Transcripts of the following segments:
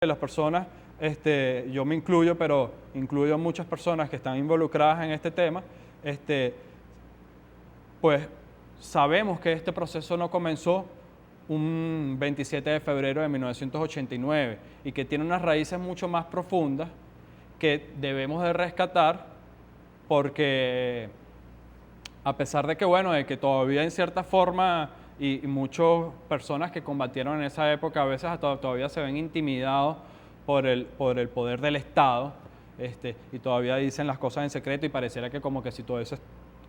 de las personas, yo me incluyo, pero incluyo a muchas personas que están involucradas en este tema, pues sabemos que este proceso no comenzó un 27 de febrero de 1989 y que tiene unas raíces mucho más profundas que debemos de rescatar porque a pesar de que, bueno, de que todavía en cierta forma y muchas personas que combatieron en esa época a veces hasta todavía se ven intimidados por el poder del Estado, y todavía dicen las cosas en secreto y pareciera que como que si todo eso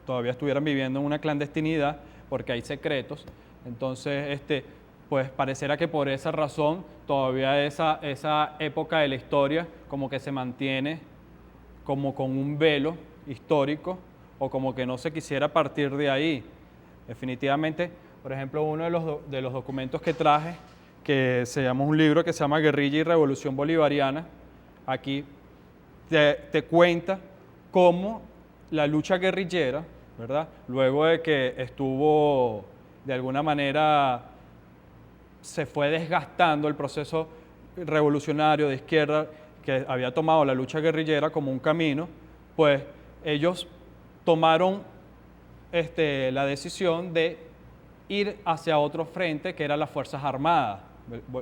todavía estuvieran viviendo en una clandestinidad porque hay secretos. Entonces, pues pareciera que por esa razón todavía esa época de la historia como que se mantiene como con un velo histórico o como que no se quisiera partir de ahí. Definitivamente, por ejemplo, uno de los documentos que traje, que se llama un libro que se llama Guerrilla y Revolución Bolivariana, aquí te cuenta cómo la lucha guerrillera, ¿verdad? Luego de que estuvo, de alguna manera, se fue desgastando el proceso revolucionario de izquierda que había tomado la lucha guerrillera como un camino, pues ellos tomaron la decisión de ir hacia otro frente que eran las Fuerzas Armadas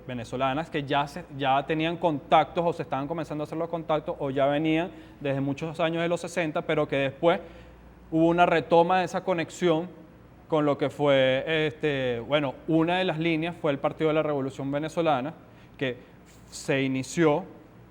venezolanas que ya tenían contactos o se estaban comenzando a hacer los contactos o ya venían desde muchos años de los 60, pero que después hubo una retoma de esa conexión con lo que fue, bueno, una de las líneas fue el Partido de la Revolución Venezolana, que se inició,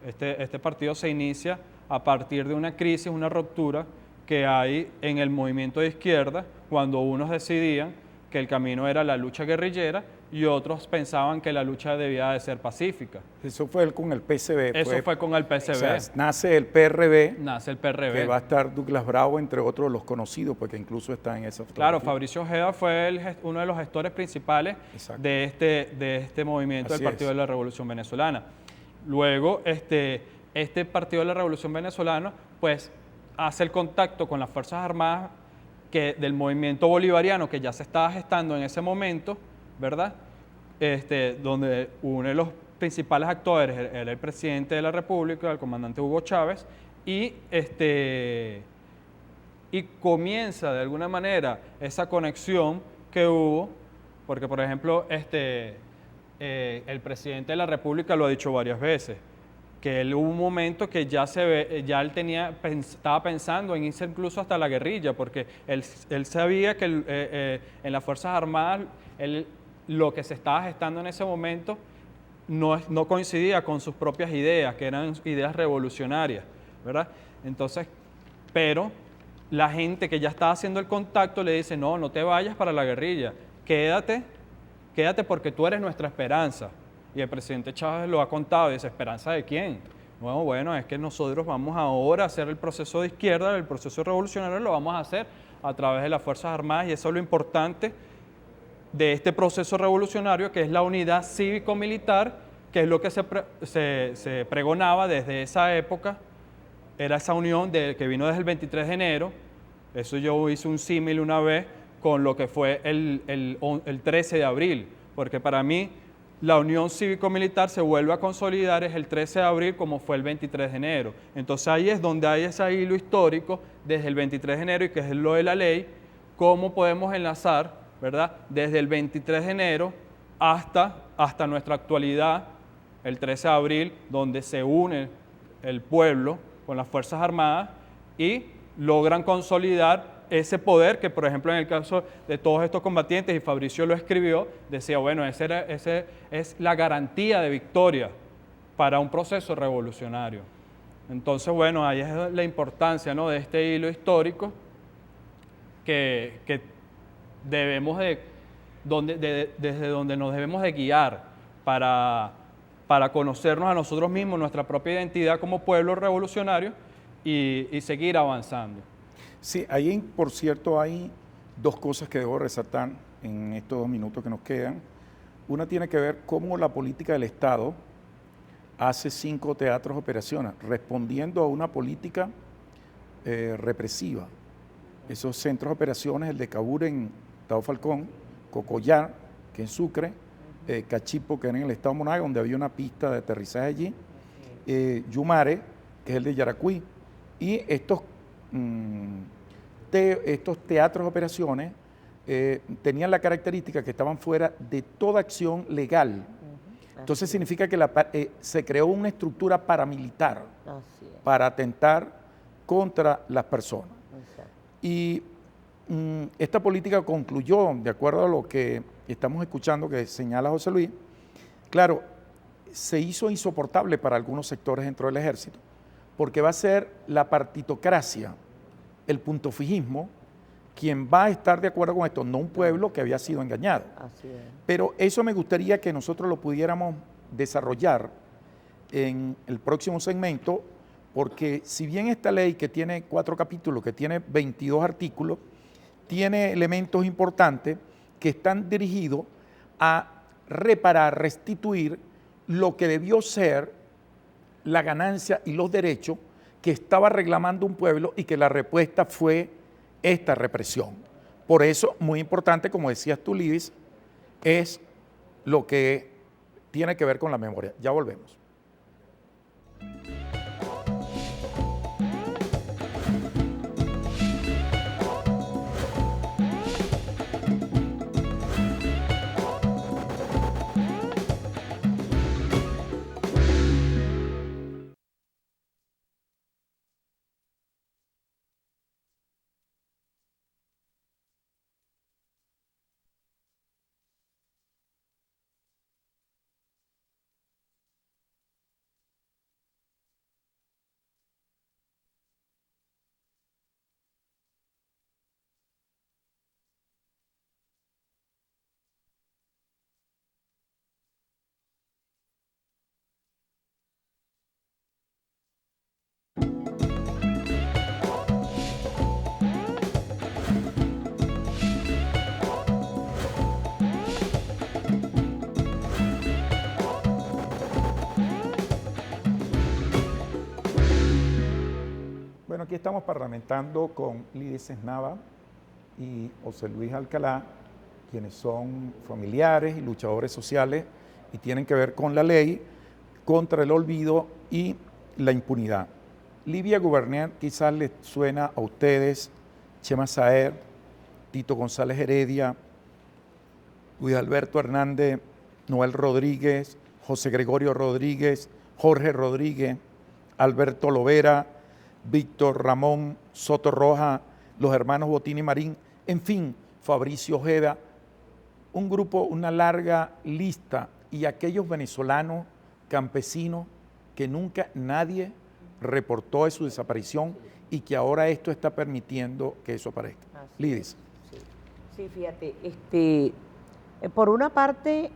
este partido se inicia a partir de una crisis, una ruptura que hay en el movimiento de izquierda, cuando unos decidían que el camino era la lucha guerrillera y otros pensaban que la lucha debía de ser pacífica. Eso fue con el PSB. Eso fue con el PSB. O sea, nace el PRB. Nace el PRB. Que va a estar Douglas Bravo, entre otros los conocidos, porque incluso está en esa fotografía. Claro, Fabricio Ojeda fue uno de los gestores principales de este movimiento del Partido de la Revolución Venezolana. Luego, este Partido de la Revolución Venezolana, pues, hace el contacto con las Fuerzas Armadas del movimiento bolivariano que ya se estaba gestando en ese momento, ¿verdad? Donde uno de los principales actores era el presidente de la República, el comandante Hugo Chávez, y comienza de alguna manera esa conexión que hubo, porque por ejemplo el presidente de la República lo ha dicho varias veces, que él hubo un momento que ya él estaba pensando en irse incluso hasta la guerrilla, porque él sabía que en las Fuerzas Armadas lo que se estaba gestando en ese momento no coincidía con sus propias ideas, que eran ideas revolucionarias, ¿verdad? Entonces, pero la gente que ya estaba haciendo el contacto le dice, no te vayas para la guerrilla, quédate porque tú eres nuestra esperanza. Y el presidente Chávez lo ha contado y dice, ¿esperanza de quién? No, bueno, es que nosotros vamos ahora a hacer el proceso de izquierda, el proceso revolucionario lo vamos a hacer a través de las Fuerzas Armadas y eso es lo importante de este proceso revolucionario, que es la unidad cívico-militar, que es lo que se pregonaba desde esa época, era esa unión que vino desde el 23 de enero, eso yo hice un símil una vez con lo que fue el 13 de abril, porque para mí la unión cívico-militar se vuelve a consolidar es el 13 de abril como fue el 23 de enero. Entonces ahí es donde hay ese hilo histórico desde el 23 de enero y que es lo de la ley, cómo podemos enlazar, ¿verdad? Desde el 23 de enero hasta nuestra actualidad, el 13 de abril, donde se une el pueblo con las Fuerzas Armadas y logran consolidar ese poder que, por ejemplo, en el caso de todos estos combatientes, y Fabricio lo escribió, decía, bueno, ese es la garantía de victoria para un proceso revolucionario. Entonces, bueno, ahí es la importancia, ¿no?, de este hilo histórico que debemos desde donde nos debemos de guiar para conocernos a nosotros mismos, nuestra propia identidad como pueblo revolucionario y seguir avanzando. Sí, ahí, por cierto, hay dos cosas que debo resaltar en estos 2 minutos que nos quedan. Una tiene que ver cómo la política del Estado hace 5 teatros operaciones, respondiendo a una política represiva. Esos centros de operaciones, el de Cabura en Estado Falcón, Cocollar, que en Sucre, Cachipo, que era en el estado de Monagas, donde había una pista de aterrizaje allí, Yumare, que es el de Yaracuy, y estos teatros de operaciones tenían la característica que estaban fuera de toda acción legal. Entonces significa que se creó una estructura paramilitar para atentar contra las personas. Y esta política concluyó, de acuerdo a lo que estamos escuchando que señala José Luis, claro, se hizo insoportable para algunos sectores dentro del ejército, porque va a ser la partitocracia, el puntofijismo, quien va a estar de acuerdo con esto, no un pueblo que había sido engañado. Así es. Pero eso me gustaría que nosotros lo pudiéramos desarrollar en el próximo segmento, porque si bien esta ley que tiene 4 capítulos, que tiene 22 artículos, tiene elementos importantes que están dirigidos a reparar, restituir lo que debió ser la ganancia y los derechos que estaba reclamando un pueblo y que la respuesta fue esta represión. Por eso, muy importante, como decías tú, Lidis, es lo que tiene que ver con la memoria. Ya volvemos. Bueno, aquí estamos parlamentando con Lidis Nava y José Luis Alcalá, quienes son familiares y luchadores sociales y tienen que ver con la ley contra el olvido y la impunidad. Livia Gubernier quizás les suena a ustedes, Chema Saer, Tito González Heredia, Luis Alberto Hernández, Noel Rodríguez, José Gregorio Rodríguez, Jorge Rodríguez, Alberto Lovera, Víctor Ramón Soto Roja, los hermanos Botín y Marín, en fin, Fabricio Ojeda, un grupo, una larga lista, y aquellos venezolanos campesinos que nunca nadie reportó de su desaparición y que ahora esto está permitiendo que eso aparezca. Lidis. Sí, fíjate, por una parte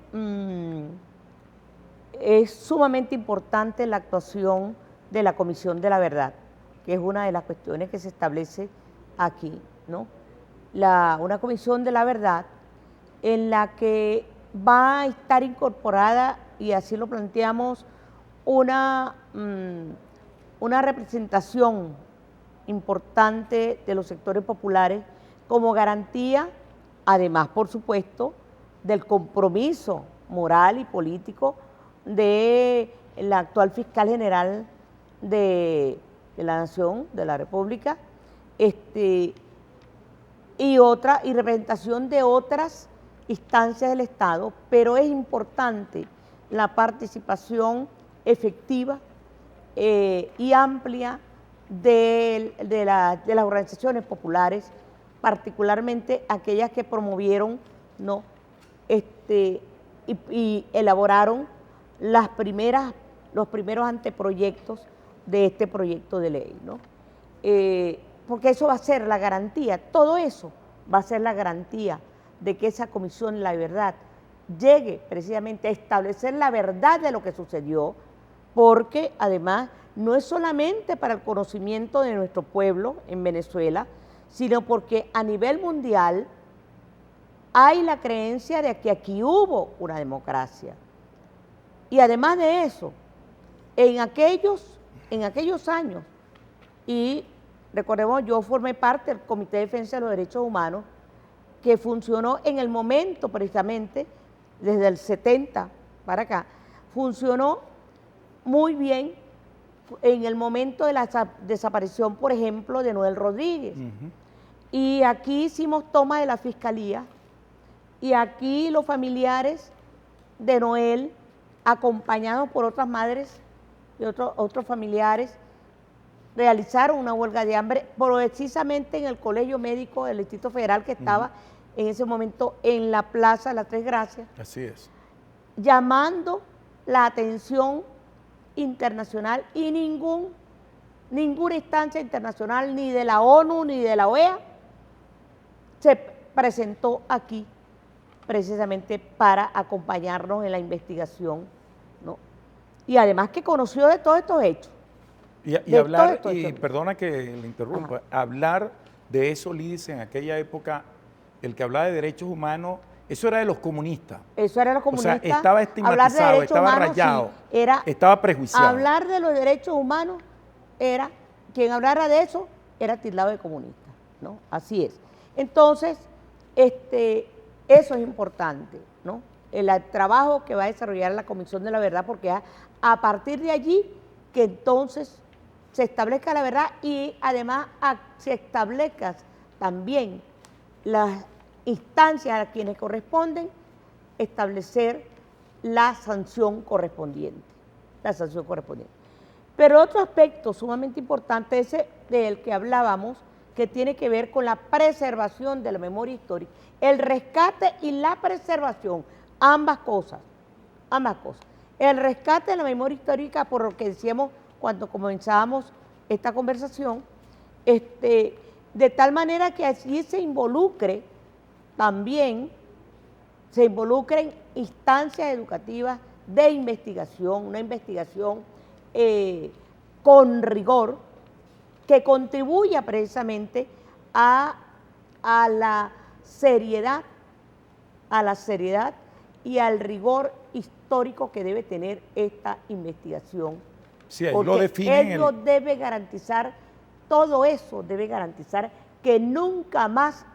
es sumamente importante la actuación de la Comisión de la Verdad, que es una de las cuestiones que se establece aquí, ¿no? Una Comisión de la Verdad en la que va a estar incorporada, y así lo planteamos, una representación importante de los sectores populares como garantía, además, por supuesto, del compromiso moral y político de la actual fiscal general de la Nación, de la República, y representación de otras instancias del Estado, pero es importante la participación efectiva y amplia de las organizaciones populares, particularmente aquellas que promovieron, ¿no?, y elaboraron los primeros anteproyectos de este proyecto de ley, ¿no? Porque eso va a ser la garantía, todo eso va a ser la garantía de que esa Comisión de la Verdad llegue precisamente a establecer la verdad de lo que sucedió, porque además no es solamente para el conocimiento de nuestro pueblo en Venezuela, sino porque a nivel mundial hay la creencia de que aquí hubo una democracia. Y además de eso, en aquellos años, y recordemos, yo formé parte del Comité de Defensa de los Derechos Humanos, que funcionó en el momento precisamente desde el 70 para acá, funcionó muy bien en el momento de la desaparición, por ejemplo, de Noel Rodríguez. Y aquí hicimos toma de la fiscalía y aquí los familiares de Noel, acompañados por otras madres y otros familiares, realizaron una huelga de hambre precisamente en el Colegio Médico del Distrito Federal que estaba en ese momento en la Plaza de las Tres Gracias. Así es. Llamando la atención internacional y ninguna instancia internacional, ni de la ONU ni de la OEA, se presentó aquí precisamente para acompañarnos en la investigación, ¿no? Y además que conoció de todos estos hechos. Y hablar, y perdona que le interrumpa, hablar de eso, Lidis, en aquella época, el que hablaba de derechos humanos, eso era de los comunistas. Eso era de los comunistas. O sea, estaba estigmatizado, estaba rayado, sí, estaba prejuiciado. Hablar de los derechos humanos era, quien hablara de eso, era tildado de comunista, ¿no? Así es. Entonces, eso es importante, ¿no? El trabajo que va a desarrollar la Comisión de la Verdad, porque a partir de allí que entonces se establezca la verdad y además se establezcan también las instancias a quienes corresponden establecer la sanción correspondiente. Pero otro aspecto sumamente importante, ese del que hablábamos, que tiene que ver con la preservación de la memoria histórica, el rescate y la preservación, ambas cosas. El rescate de la memoria histórica, por lo que decíamos cuando comenzábamos esta conversación, de tal manera que allí se involucren instancias educativas de investigación, una investigación con rigor, que contribuya precisamente a la seriedad y al rigor histórico que debe tener esta investigación. Sí, ahí porque lo definen. ello debe garantizar, todo eso debe garantizar que nunca más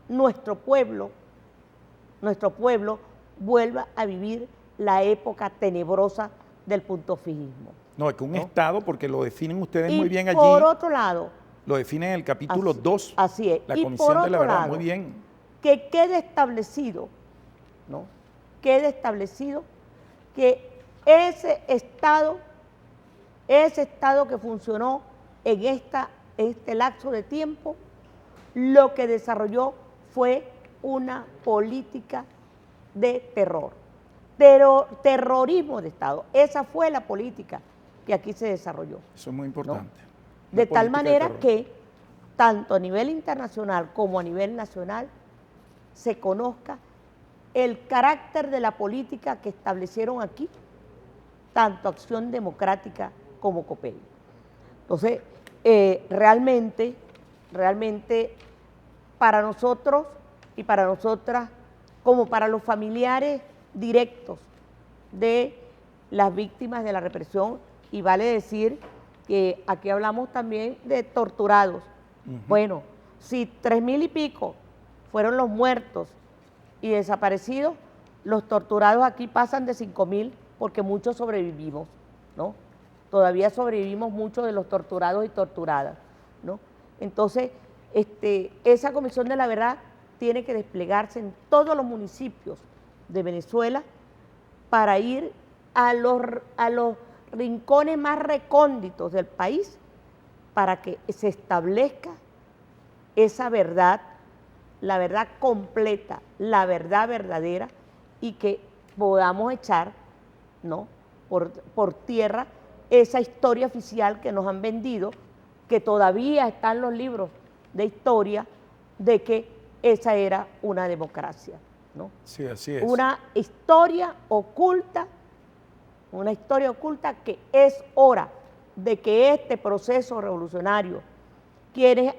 nuestro pueblo vuelva a vivir la época tenebrosa del puntofijismo. No, es que un Estado, porque lo definen ustedes muy bien allí. Por otro lado, lo definen en el capítulo 2. Así es. La Y Comisión por de la otro Verdad, lado, muy bien. que quede establecido, ¿no? Que ese Estado que funcionó en este lapso de tiempo, lo que desarrolló fue una política de terrorismo de Estado. Esa fue la política que aquí se desarrolló. Eso es muy importante. ¿No? De tal manera que, tanto a nivel internacional como a nivel nacional, se conozca el carácter de la política que establecieron aquí, tanto Acción Democrática como COPEI. Entonces, realmente, para nosotros y para nosotras, como para los familiares directos de las víctimas de la represión, y vale decir que aquí hablamos también de torturados. Bueno, si 3.000 y pico fueron los muertos y desaparecidos, los torturados aquí pasan de 5.000 porque muchos sobrevivimos, ¿no? Todavía sobrevivimos muchos de los torturados y torturadas, ¿no? Entonces, esa Comisión de la Verdad tiene que desplegarse en todos los municipios de Venezuela para ir a los rincones más recónditos del país para que se establezca esa verdad, la verdad completa, la verdad verdadera, y que podamos echar, ¿no?, por tierra esa historia oficial que nos han vendido, que todavía está en los libros de historia, de que esa era una democracia, ¿no? Sí, así es. Una historia oculta que es hora de que este proceso revolucionario, quienes